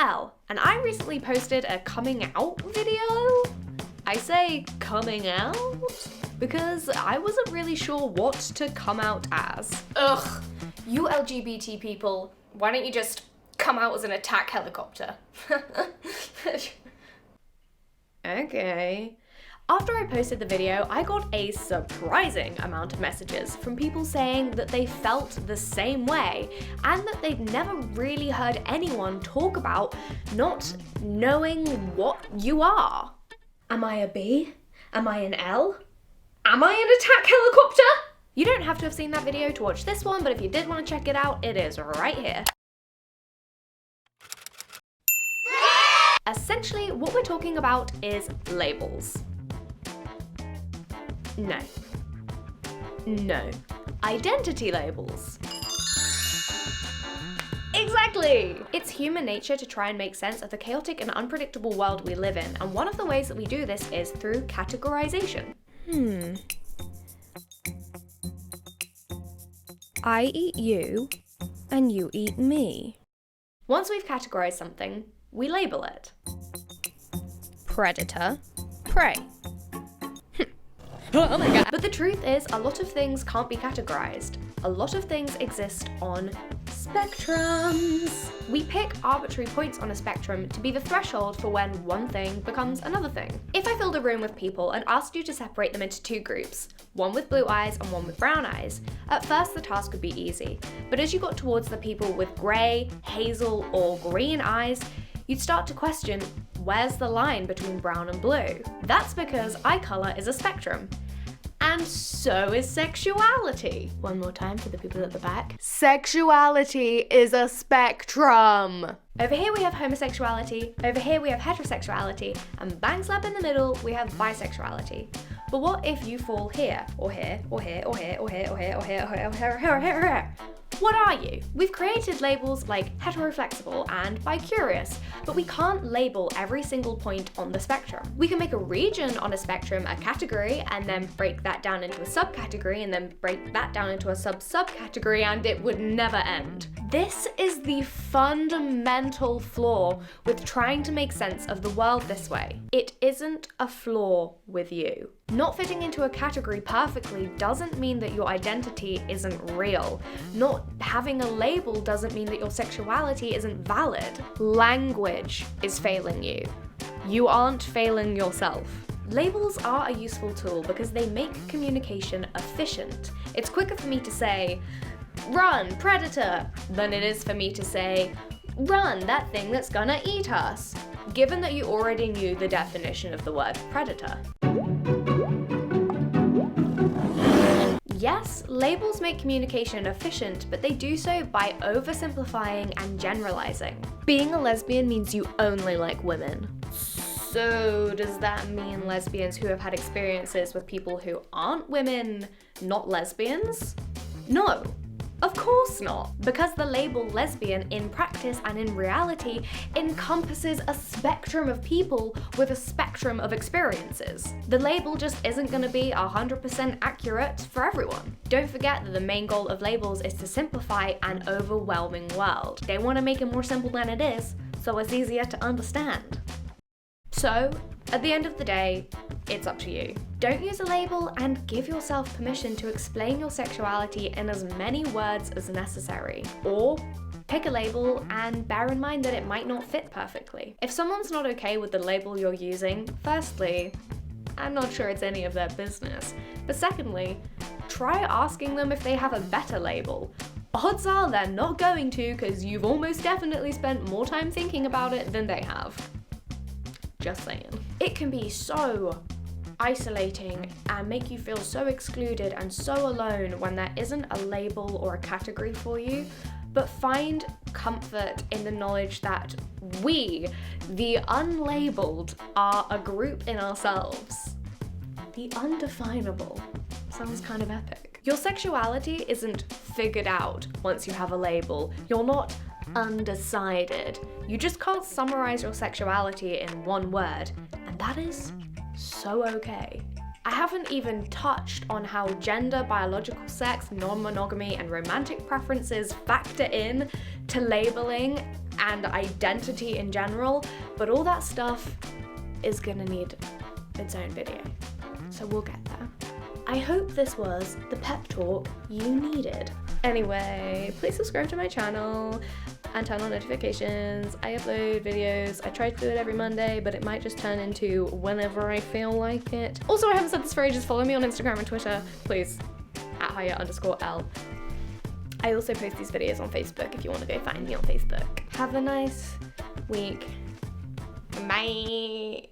Elle, and I recently posted a coming out video. I say coming out because I wasn't really sure what to come out as. Ugh, you LGBT people, why don't you just come out as an attack helicopter? Okay. After I posted the video, I got a surprising amount of messages from people saying that they felt the same way and that they'd never really heard anyone talk about not knowing what you are. Am I a B? Am I an L? Am I an attack helicopter? You don't have to have seen that video to watch this one, but if you did want to check it out, it is right here. Essentially, what we're talking about is labels. No. Identity labels. Exactly! It's human nature to try and make sense of the chaotic and unpredictable world we live in, and one of the ways that we do this is through categorization. I eat you, and you eat me. Once we've categorized something, we label it. Predator, prey. Oh my god. But the truth is, a lot of things can't be categorized. A lot of things exist on spectrums. We pick arbitrary points on a spectrum to be the threshold for when one thing becomes another thing. If I filled a room with people and asked you to separate them into two groups, one with blue eyes and one with brown eyes, at first the task would be easy. But as you got towards the people with grey, hazel, or green eyes, you'd start to question, where's the line between brown and blue? That's because eye colour is a spectrum. And so is sexuality. One more time for the people at the back. Sexuality is a spectrum. Over here we have homosexuality, over here we have heterosexuality, and bang slap in the middle we have bisexuality. But what if you fall here, or here, or here, or here, or here, or here, or here, or here, or here, or here, or here, or here? What are you? We've created labels like heteroflexible and bicurious, but we can't label every single point on the spectrum. We can make a region on a spectrum a category and then break that down into a subcategory and then break that down into a sub-subcategory, and it would never end. This is the fundamental flaw with trying to make sense of the world this way. It isn't a flaw with you. Not fitting into a category perfectly doesn't mean that your identity isn't real. Not having a label doesn't mean that your sexuality isn't valid. Language is failing you. You aren't failing yourself. Labels are a useful tool because they make communication efficient. It's quicker for me to say, run, predator, than it is for me to say, run, that thing that's gonna eat us, given that you already knew the definition of the word predator. Yes, labels make communication efficient, but they do so by oversimplifying and generalizing. Being a lesbian means you only like women. So does that mean lesbians who have had experiences with people who aren't women, not lesbians? No. Of course not, because the label lesbian in practice and in reality encompasses a spectrum of people with a spectrum of experiences. The label just isn't going to be 100% accurate for everyone. Don't forget that the main goal of labels is to simplify an overwhelming world. They want to make it more simple than it is, so it's easier to understand. So, at the end of the day, it's up to you. Don't use a label and give yourself permission to explain your sexuality in as many words as necessary. Or pick a label and bear in mind that it might not fit perfectly. If someone's not okay with the label you're using, firstly, I'm not sure it's any of their business. But secondly, try asking them if they have a better label. Odds are they're not going to, because you've almost definitely spent more time thinking about it than they have. Just saying. It can be so isolating and make you feel so excluded and so alone when there isn't a label or a category for you, but find comfort in the knowledge that we, the unlabeled, are a group in ourselves. The undefinable sounds kind of epic. Your sexuality isn't figured out once you have a label. You're not undecided. You just can't summarize your sexuality in one word, and that is so okay. I haven't even touched on how gender, biological sex, non-monogamy, and romantic preferences factor in to labeling and identity in general, but all that stuff is gonna need its own video. So we'll get there. I hope this was the pep talk you needed. Anyway, please subscribe to my channel and turn on notifications. I upload videos. I try to do it every Monday, but it might just turn into whenever I feel like it. Also, I haven't said this for ages. Follow me on Instagram and Twitter, please, at @higher_Elle. I also post these videos on Facebook if you want to go find me on Facebook. Have a nice week. Bye.